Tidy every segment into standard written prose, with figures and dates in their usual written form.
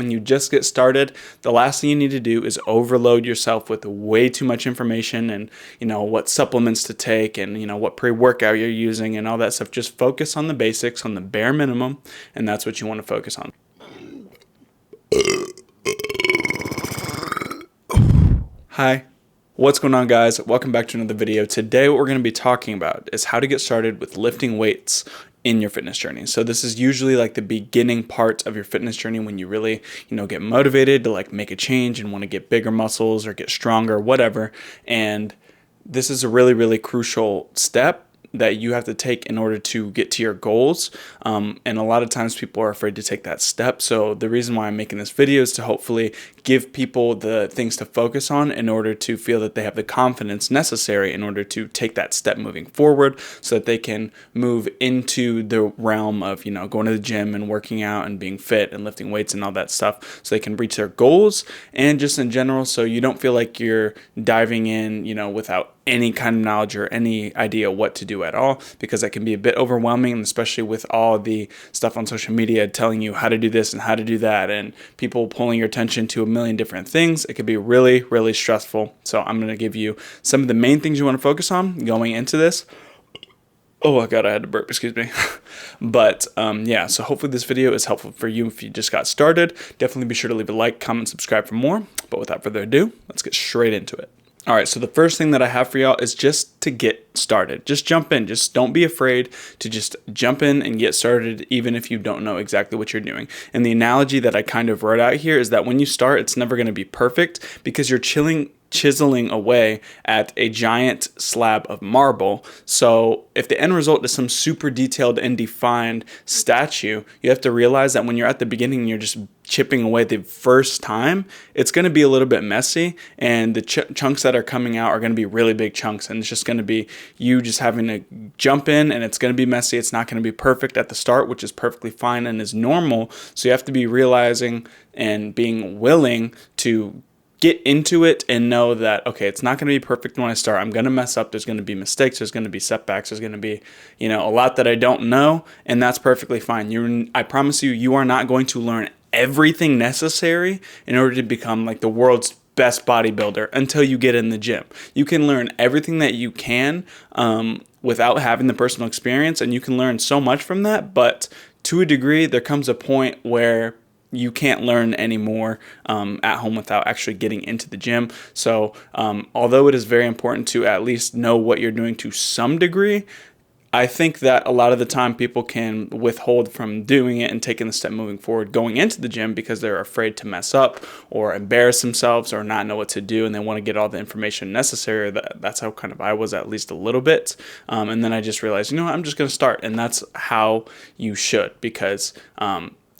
when you just get started, the last thing you need to do is overload yourself with way too much information and, what supplements to take and, what pre-workout you're using and all that stuff. Just focus on the basics, on the bare minimum, and that's what you want to focus on. Hi. What's going on, guys? Welcome back to another video. Today what we're going to be talking about is how to get started with lifting weights in your fitness journey. So this is usually like the beginning part of your fitness journey when you really, get motivated to like make a change and want to get bigger muscles or get stronger, whatever. And this is a really, really crucial step that you have to take in order to get to your goals. And a lot of times people are afraid to take that step. So the reason why I'm making this video is to hopefully give people the things to focus on in order to feel that they have the confidence necessary in order to take that step moving forward so that they can move into the realm of, going to the gym and working out and being fit and lifting weights and all that stuff so they can reach their goals and just in general so you don't feel like you're diving in, without any kind of knowledge or any idea what to do at all, because that can be a bit overwhelming, and especially with all the stuff on social media telling you how to do this and how to do that and people pulling your attention to a million different things. It could be really, really stressful. So I'm going to give you some of the main things you want to focus on going into this. Oh God, I had to burp, excuse me. But yeah, so hopefully this video is helpful for you if you just got started. Definitely be sure to leave a like, comment, subscribe for more. But without further ado, let's get straight into it. All right, so the first thing that I have for y'all is just to get started. Just jump in. Just don't be afraid to just jump in and get started, even if you don't know exactly what you're doing. And the analogy that I kind of wrote out here is that when you start, it's never going to be perfect because you're chiseling away at a giant slab of marble. So if the end result is some super detailed and defined statue, you have to realize that when you're at the beginning and you're just chipping away the first time, it's going to be a little bit messy, and the chunks that are coming out are going to be really big chunks, and it's just going to be you just having to jump in, and it's going to be messy. It's not going to be perfect at the start, which is perfectly fine and is normal. So you have to be realizing and being willing to get into it and know that, okay, it's not going to be perfect when I start. I'm going to mess up. There's going to be mistakes. There's going to be setbacks. There's going to be, a lot that I don't know, and that's perfectly fine. I promise you, you are not going to learn everything necessary in order to become like the world's best bodybuilder until you get in the gym. You can learn everything that you can without having the personal experience, and you can learn so much from that, but to a degree, there comes a point where you can't learn anymore at home without actually getting into the gym. So although it is very important to at least know what you're doing to some degree, I think that a lot of the time people can withhold from doing it and taking the step moving forward going into the gym because they're afraid to mess up or embarrass themselves or not know what to do, and they want to get all the information necessary. That's how kind of I was, at least a little bit. And then I just realized, I'm just going to start, and that's how you should, because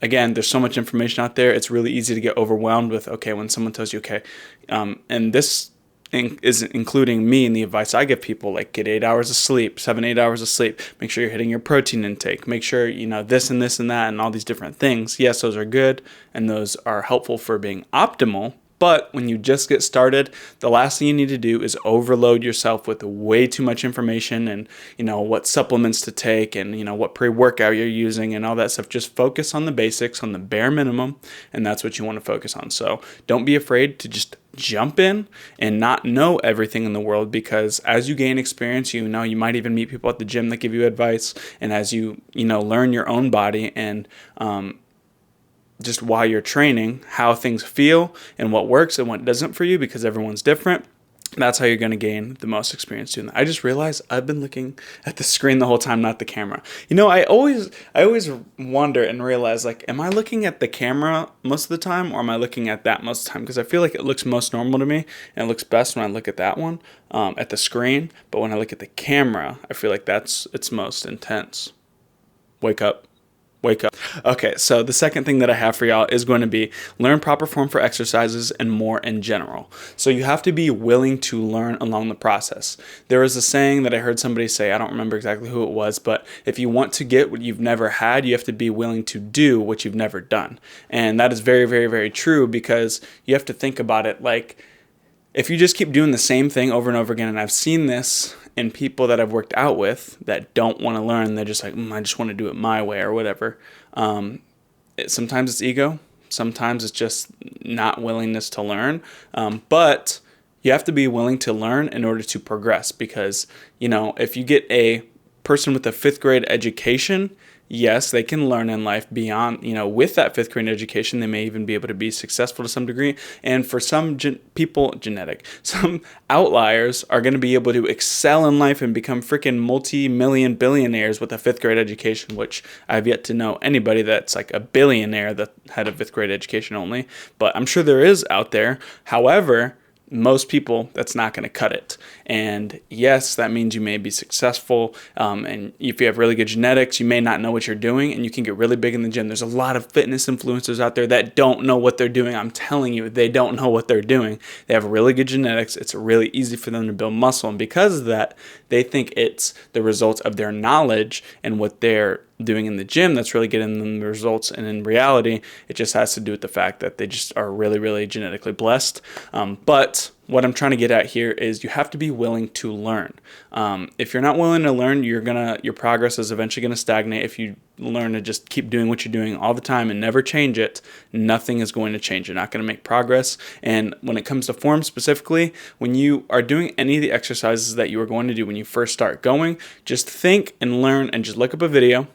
again, there's so much information out there. It's really easy to get overwhelmed with, okay, when someone tells you, okay, and this is including me and the advice I give people, like get 8 hours of sleep, 7-8 hours of sleep. Make sure you're hitting your protein intake. Make sure, this and this and that and all these different things. Yes, those are good and those are helpful for being optimal. But when you just get started, the last thing you need to do is overload yourself with way too much information and, what supplements to take and, what pre-workout you're using and all that stuff. Just focus on the basics, on the bare minimum, and that's what you want to focus on. So don't be afraid to just jump in and not know everything in the world, because as you gain experience, you might even meet people at the gym that give you advice, and as you, learn your own body and, just while you're training, how things feel and what works and what doesn't for you, because everyone's different. That's how you're going to gain the most experience doing that. I just realized I've been looking at the screen the whole time, not the camera. I always wonder and realize, like, am I looking at the camera most of the time, or am I looking at that most of the time? Because I feel like it looks most normal to me, and it looks best when I look at that one at the screen. But when I look at the camera, I feel like it's most intense. Wake up. Wake up. Okay, so the second thing that I have for y'all is going to be learn proper form for exercises and more in general. So you have to be willing to learn along the process. There is a saying that I heard somebody say, I don't remember exactly who it was, but if you want to get what you've never had, you have to be willing to do what you've never done. And that is very, very, very true, because you have to think about it like, if you just keep doing the same thing over and over again, and I've seen this in people that I've worked out with that don't want to learn, they're just like, I just want to do it my way or whatever. Sometimes it's ego, Sometimes it's just not willingness to learn. But you have to be willing to learn in order to progress, because, if you get a person with a 5th grade education, yes, they can learn in life beyond, with that 5th grade education. They may even be able to be successful to some degree. And for some some outliers are going to be able to excel in life and become freaking multi-million billionaires with a 5th grade education, which I've yet to know anybody that's like a billionaire that had a 5th grade education only. But I'm sure there is out there. However, most people, that's not going to cut it. And yes, that means you may be successful. And if you have really good genetics, you may not know what you're doing, and you can get really big in the gym. There's a lot of fitness influencers out there that don't know what they're doing. I'm telling you, they don't know what they're doing. They have really good genetics. It's really easy for them to build muscle. And because of that, they think it's the result of their knowledge and what they're doing in the gym that's really getting them the results. And in reality, it just has to do with the fact that they just are really, really genetically blessed. But what I'm trying to get at here is you have to be willing to learn. If you're not willing to learn, your progress is eventually going to stagnate. If you learn to just keep doing what you're doing all the time and never change it, nothing is going to change. You're not going to make progress. And when it comes to form specifically, when you are doing any of the exercises that you are going to do when you first start going, just think and learn and just look up a video.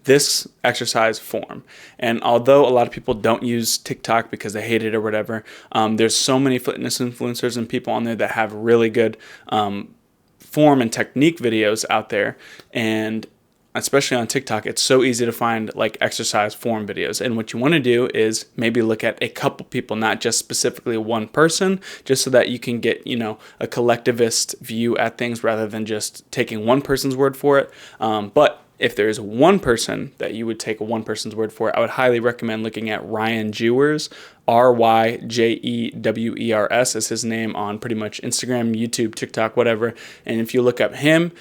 This exercise form. And although a lot of people don't use TikTok because they hate it or whatever, there's so many fitness influencers and people on there that have really good form and technique videos out there. And especially on TikTok, it's so easy to find like exercise form videos. And what you want to do is maybe look at a couple people, not just specifically one person, just so that you can get, a collectivist view at things rather than just taking one person's word for it. But if there's one person that you would take one person's word for, I would highly recommend looking at Ryan Jewers. Ryjewers is his name on pretty much Instagram, YouTube, TikTok, whatever. And if you look up him,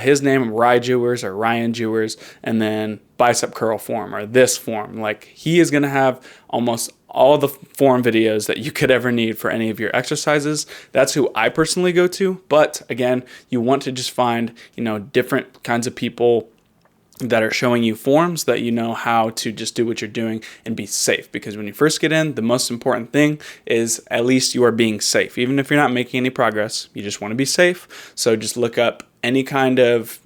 his name, Jewers or Ryan Jewers, and then bicep curl form or this form, like he is going to have almost all the form videos that you could ever need for any of your exercises. That's who I personally go to. But again, you want to just find, different kinds of people that are showing you forms that you know how to just do what you're doing and be safe. Because when you first get in, the most important thing is at least you are being safe. Even if you're not making any progress, you just want to be safe. So just look up any kind of,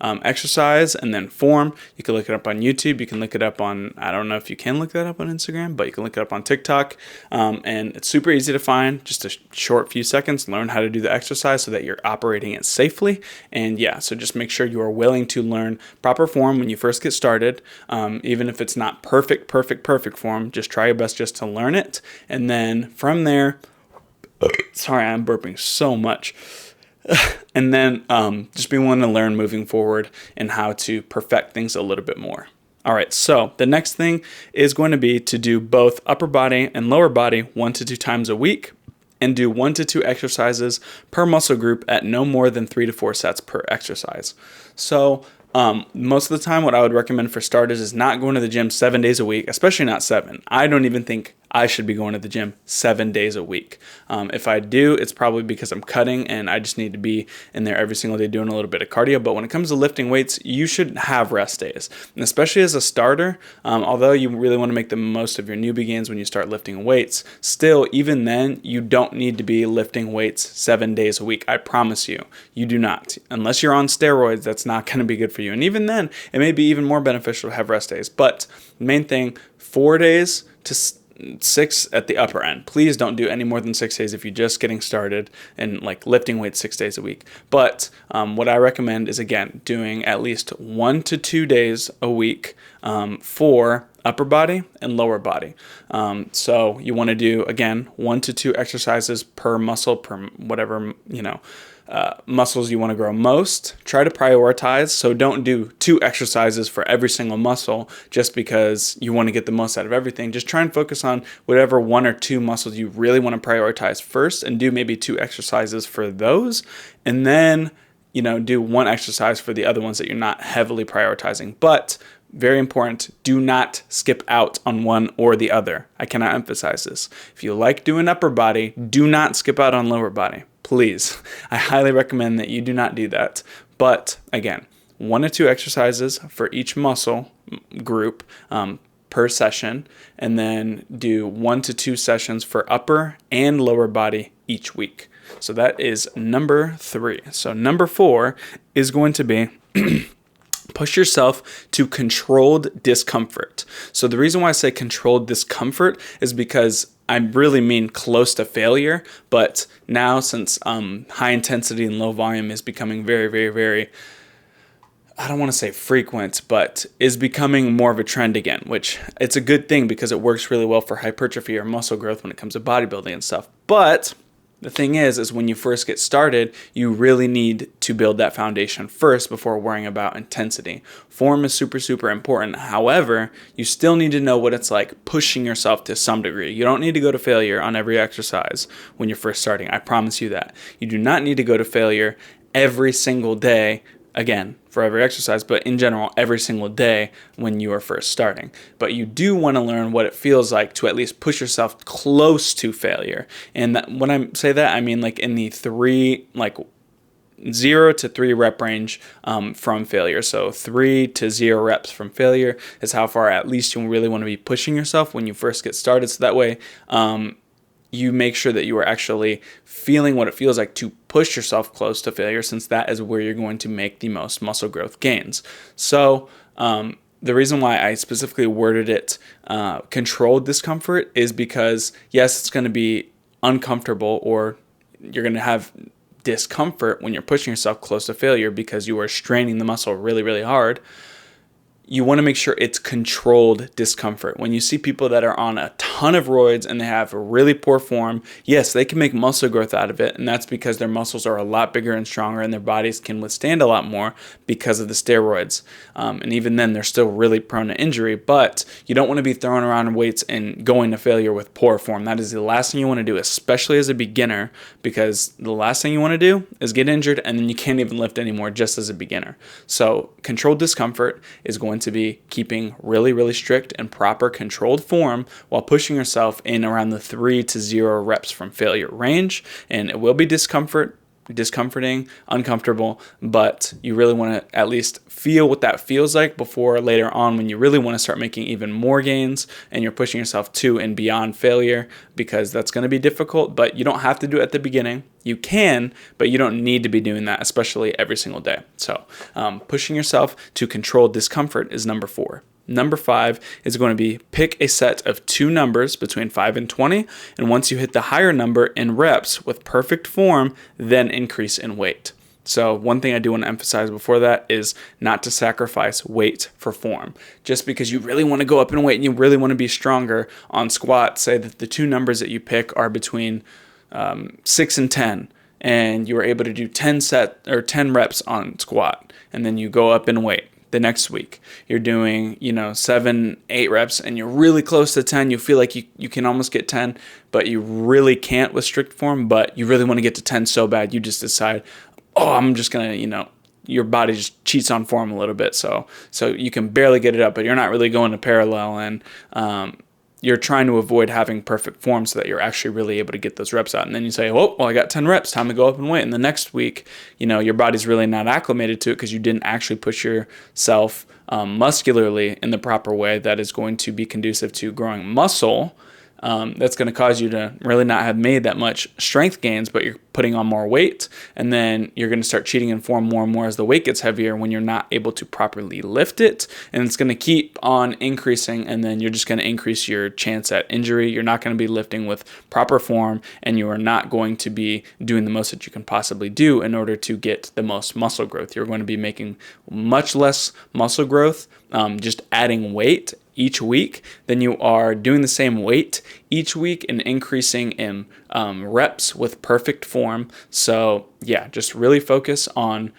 exercise and then form. You can look it up on YouTube. You can look it up on, I don't know if you can look that up on Instagram, but you can look it up on TikTok. And it's super easy to find. Just a short few seconds, learn how to do the exercise so that you're operating it safely. And so just make sure you are willing to learn proper form when you first get started. Even if it's not perfect form, just try your best just to learn it. And then from there, sorry, I'm burping so much. And then just be willing to learn moving forward and how to perfect things a little bit more. All right, so the next thing is going to be to do both upper body and lower body 1 to 2 times a week, and do 1 to 2 exercises per muscle group at no more than 3 to 4 sets per exercise. So most of the time, what I would recommend for starters is not going to the gym 7 days a week, especially not 7. I don't even think I should be going to the gym 7 days a week. If I do, it's probably because I'm cutting and I just need to be in there every single day doing a little bit of cardio. But when it comes to lifting weights, you should have rest days. And especially as a starter, although you really want to make the most of your new begins when you start lifting weights, still, even then, you don't need to be lifting weights 7 days a week. I promise you, you do not. Unless you're on steroids, that's not going to be good for you. And even then, it may be even more beneficial to have rest days. But the main thing, 4 days to 6 at the upper end. Please don't do any more than 6 days if you're just getting started and like lifting weights 6 days a week. But what I recommend is, again, doing at least 1 to 2 days a week for upper body and lower body. So you want to do, again, 1 to 2 exercises per muscle, per whatever, muscles you want to grow most. Try to prioritize. So don't do 2 exercises for every single muscle just because you want to get the most out of everything. Just try and focus on whatever 1 or 2 muscles you really want to prioritize first, and do maybe 2 exercises for those. And then, do 1 exercise for the other ones that you're not heavily prioritizing. But very important, do not skip out on one or the other. I cannot emphasize this. If you like doing upper body, do not skip out on lower body. Please. I highly recommend that you do not do that. But again, 1 to 2 exercises for each muscle group per session, and then do 1 to 2 sessions for upper and lower body each week. So that is number 3. So number 4 is going to be push yourself to controlled discomfort. So the reason why I say controlled discomfort is because I really mean close to failure, but now since high intensity and low volume is becoming very, very, very, I don't want to say frequent, but is becoming more of a trend again, which it's a good thing because it works really well for hypertrophy or muscle growth when it comes to bodybuilding and stuff. But the thing is when you first get started, you really need to build that foundation first before worrying about intensity. Form is super, super important. However, you still need to know what it's like pushing yourself to some degree. You don't need to go to failure on every exercise when you're first starting. I promise you that. You do not need to go to failure every single day, again, for every exercise, but in general, every single day when you are first starting. But you do want to learn what it feels like to at least push yourself close to failure. And when I say that, I mean like in the 0 to 3 rep range from failure. So 3 to 0 reps from failure is how far at least you really want to be pushing yourself when you first get started. So that way, you make sure that you are actually feeling what it feels like to push yourself close to failure, since that is where you're going to make the most muscle growth gains. So the reason why I specifically worded it controlled discomfort is because, yes, it's going to be uncomfortable, or you're going to have discomfort when you're pushing yourself close to failure because you are straining the muscle really, really hard. You want to make sure it's controlled discomfort. When you see people that are on a ton of roids and they have really poor form, yes, they can make muscle growth out of it, and that's because their muscles are a lot bigger and stronger and their bodies can withstand a lot more because of the steroids. And even then, they're still really prone to injury, but you don't want to be throwing around weights and going to failure with poor form. That is the last thing you want to do, especially as a beginner, because the last thing you want to do is get injured and then you can't even lift anymore just as a beginner. So controlled discomfort is going to be keeping really, really strict and proper controlled form while pushing yourself in around the 3 to 0 reps from failure range. And it will be discomforting, uncomfortable, but you really want to at least feel what that feels like before later on when you really want to start making even more gains and you're pushing yourself to and beyond failure, because that's going to be difficult, but you don't have to do it at the beginning. You can, but you don't need to be doing that, especially every single day. So pushing yourself to control discomfort is number 4. Number 5 is going to be pick a set of 2 numbers between 5 and 20, and once you hit the higher number in reps with perfect form, then increase in weight. So one thing I do want to emphasize before that is not to sacrifice weight for form. Just because you really want to go up in weight and you really want to be stronger on squat, say that the 2 numbers that you pick are between 6 and 10, and you were able to do 10 reps on squat, and then you go up in weight. The next week you're doing 7, 8 reps and you're really close to 10. You feel like you can almost get 10, but you really can't with strict form, but you really want to get to 10 so bad you just decide, I'm just gonna, your body just cheats on form a little bit, so you can barely get it up, but you're not really going to parallel, and you're trying to avoid having perfect form so that you're actually really able to get those reps out. And then you say, I got 10 reps, time to go up and weight. And the next week, your body's really not acclimated to it because you didn't actually push yourself muscularly in the proper way that is going to be conducive to growing muscle. That's going to cause you to really not have made that much strength gains, but you're putting on more weight, and then you're going to start cheating in form more and more as the weight gets heavier when you're not able to properly lift it, and it's going to keep on increasing, and then you're just going to increase your chance at injury. You're not going to be lifting with proper form, and you are not going to be doing the most that you can possibly do in order to get the most muscle growth. You're going to be making much less muscle growth, just adding weight each week than you are doing the same weight each week and increasing in reps with perfect form. So yeah, just really focus on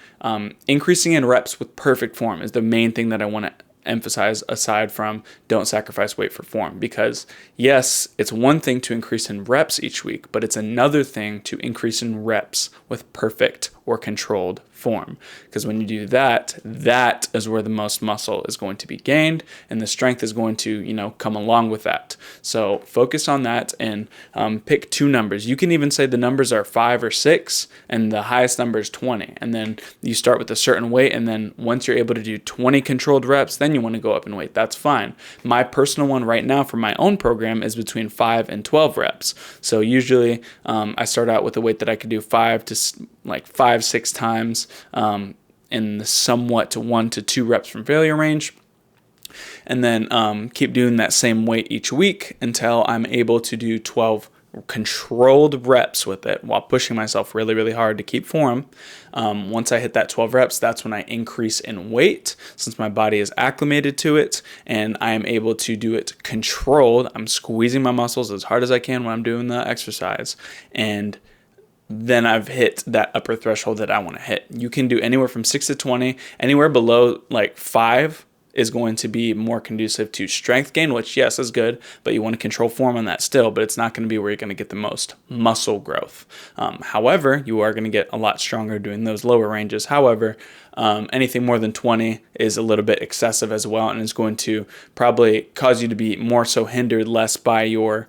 increasing in reps with perfect form is the main thing that I want to emphasize, aside from don't sacrifice weight for form, because yes, it's one thing to increase in reps each week, but it's another thing to increase in reps with perfect or controlled form. Because when you do that, that is where the most muscle is going to be gained, and the strength is going to, come along with that. So focus on that and pick 2 numbers. You can even say the numbers are 5 or 6, and the highest number is 20. And then you start with a certain weight, and then once you're able to do 20 controlled reps, then you want to go up in weight. That's fine. My personal one right now for my own program is between 5 and 12 reps. So usually I start out with a weight that I could do 5-6 times in the somewhat to 1 to 2 reps from failure range. And then keep doing that same weight each week until I'm able to do 12 controlled reps with it while pushing myself really, really hard to keep form. Once I hit that 12 reps, that's when I increase in weight since my body is acclimated to it and I am able to do it controlled. I'm squeezing my muscles as hard as I can when I'm doing the exercise, and then I've hit that upper threshold that I want to hit. You can do anywhere from 6 to 20. Anywhere below like 5 is going to be more conducive to strength gain, which yes is good, but you want to control form on that still, but it's not going to be where you're going to get the most muscle growth. However, you are going to get a lot stronger doing those lower ranges. However, anything more than 20 is a little bit excessive as well, and is going to probably cause you to be more so hindered less by your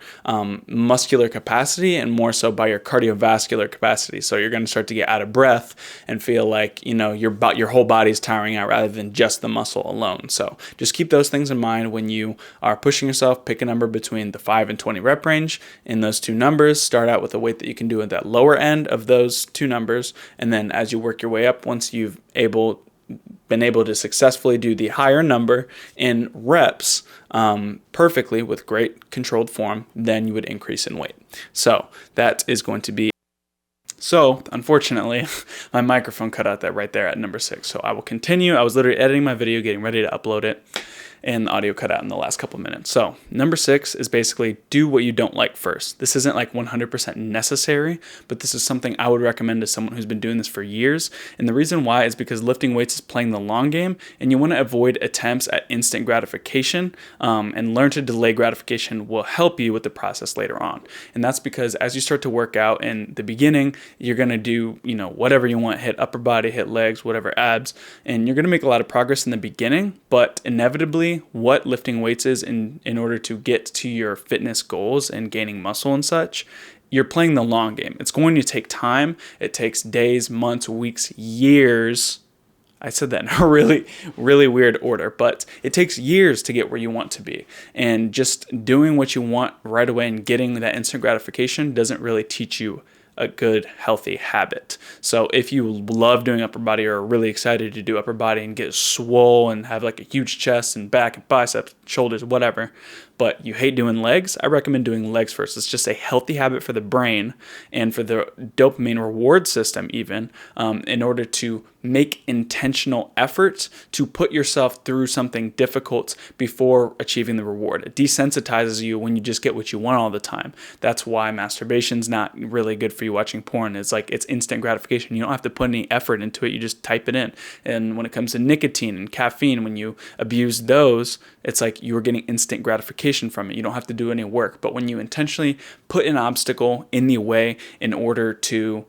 muscular capacity and more so by your cardiovascular capacity. So you're going to start to get out of breath and feel like your whole body's tiring out rather than just the muscle alone. So just keep those things in mind when you are pushing yourself. Pick a number between the 5 and 20 rep range. In those 2 numbers, start out with a weight that you can do at that lower end of those 2 numbers, and then as you work your way up, once you've been able to successfully do the higher number in reps perfectly with great controlled form, then you would increase in weight. So that is going to be. So unfortunately, my microphone cut out that right there at number 6. So I will continue. I was literally editing my video, getting ready to upload it, and the audio cut out in the last couple of minutes. So number 6 is basically do what you don't like first. This isn't like 100% necessary, but this is something I would recommend to someone who's been doing this for years. And the reason why is because lifting weights is playing the long game, and you want to avoid attempts at instant gratification, and learn to delay gratification will help you with the process later on. And that's because as you start to work out in the beginning, you're going to do, whatever you want, hit upper body, hit legs, whatever, abs, and you're going to make a lot of progress in the beginning, but inevitably what lifting weights is in order to get to your fitness goals and gaining muscle and such, you're playing the long game. It's going to take time. It takes days, months, weeks, years. I said that in a really, really weird order, but it takes years to get where you want to be. And just doing what you want right away and getting that instant gratification doesn't really teach you a good, healthy habit. So if you love doing upper body or are really excited to do upper body and get swole and have like a huge chest and back and biceps, shoulders, whatever, but you hate doing legs, I recommend doing legs first. It's just a healthy habit for the brain and for the dopamine reward system even, in order to make intentional efforts to put yourself through something difficult before achieving the reward. It desensitizes you when you just get what you want all the time. That's why masturbation's not really good for you watching porn. It's like it's instant gratification. You don't have to put any effort into it. You just type it in. And when it comes to nicotine and caffeine, when you abuse those, it's like you're getting instant gratification from it. You don't have to do any work. But when you intentionally put an obstacle in the way in order to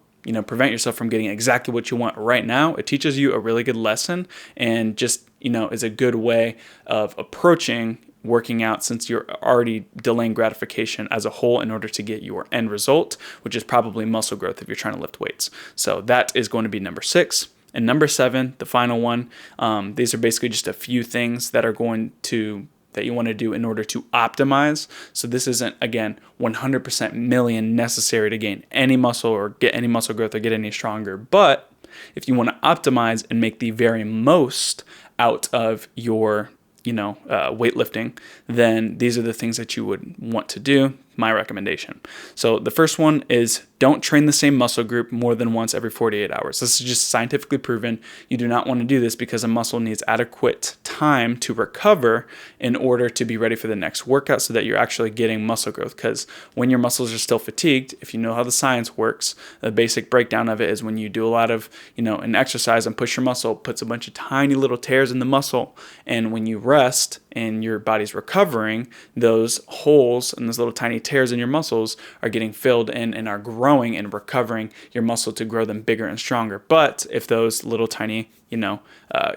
prevent yourself from getting exactly what you want right now, it teaches you a really good lesson and just, is a good way of approaching working out since you're already delaying gratification as a whole in order to get your end result, which is probably muscle growth if you're trying to lift weights. So that is going to be number 6. And number 7, the final one, these are basically just a few things that you want to do in order to optimize. So this isn't, again, 100% million necessary to gain any muscle or get any muscle growth or get any stronger. But if you want to optimize and make the very most out of your weightlifting, then these are the things that you would want to do. My recommendation. So the first one is don't train the same muscle group more than once every 48 hours. This is just scientifically proven. You do not want to do this because a muscle needs adequate time to recover in order to be ready for the next workout so that you're actually getting muscle growth. Because when your muscles are still fatigued, if you know how the science works, the basic breakdown of it is when you do a lot of, an exercise and push your muscle, it puts a bunch of tiny little tears in the muscle. And when you rest, and your body's recovering, those holes and those little tiny tears in your muscles are getting filled in and are growing and recovering your muscle to grow them bigger and stronger. But if those little tiny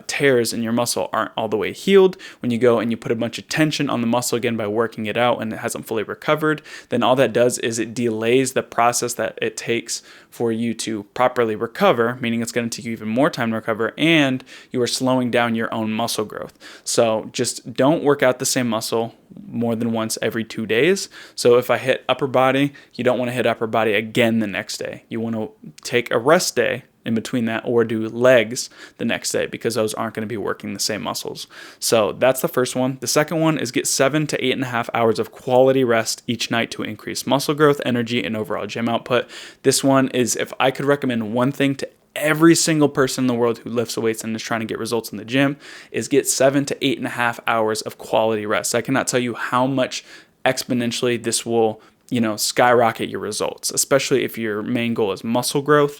tears in your muscle aren't all the way healed, when you go and you put a bunch of tension on the muscle again by working it out and it hasn't fully recovered, then all that does is it delays the process that it takes for you to properly recover, meaning it's going to take you even more time to recover, and you are slowing down your own muscle growth. So just don't work out the same muscle more than once every 2 days. So if I hit upper body, you don't want to hit upper body again the next day. You want to take a rest day in between that, or do legs the next day, because those aren't going to be working the same muscles. So that's the first one. The second one is get 7 to 8.5 hours of quality rest each night to increase muscle growth, energy, and overall gym output. This one is, if I could recommend one thing to every single person in the world who lifts weights and is trying to get results in the gym, is get 7 to 8.5 hours of quality rest. I cannot tell you how much exponentially this will skyrocket your results, especially if your main goal is muscle growth,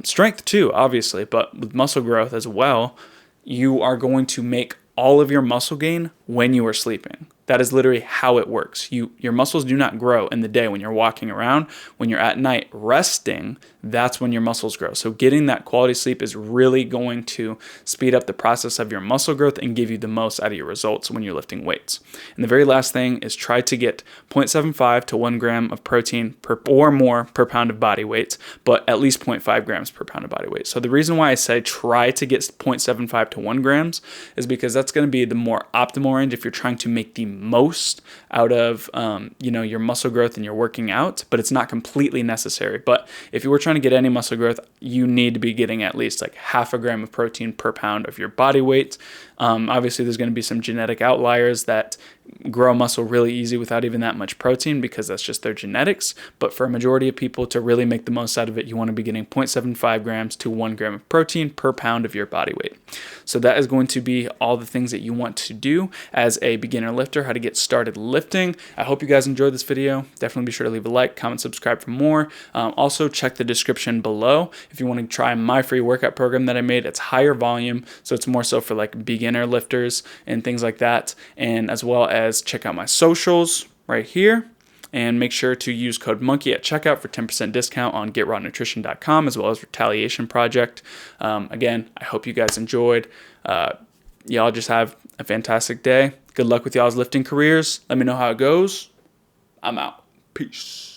strength too, obviously, but with muscle growth as well. You are going to make all of your muscle gain when you are sleeping. That is literally how it works. Your muscles do not grow in the day when you're walking around. When you're at night resting, that's when your muscles grow. So getting that quality sleep is really going to speed up the process of your muscle growth and give you the most out of your results when you're lifting weights. And the very last thing is try to get 0.75 to 1 gram of protein or more per pound of body weight, but at least 0.5 grams per pound of body weight. So the reason why I say try to get 0.75 to 1 grams is because that's going to be the more optimal range if you're trying to make the most out of your muscle growth and you're working out, but it's not completely necessary. But if you were trying to get any muscle growth, you need to be getting at least like 0.5 gram of protein per pound of your body weight. Obviously, there's going to be some genetic outliers that grow muscle really easy without even that much protein, because that's just their genetics. But for a majority of people, to really make the most out of it, you want to be getting 0.75 grams to 1 gram of protein per pound of your body weight. So that is going to be all the things that you want to do as a beginner lifter, how to get started lifting. I hope you guys enjoyed this video. Definitely be sure to leave a like, comment, subscribe for more. Also, check the description below if you want to try my free workout program that I made. It's higher volume, so it's more so for like beginner lifters and things like that. And as well as check out my socials right here. And make sure to use code MONKEY at checkout for 10% discount on GetRawNutrition.com, as well as Retaliation Project. Again, I hope you guys enjoyed. Y'all just have a fantastic day. Good luck with y'all's lifting careers. Let me know how it goes. I'm out. Peace.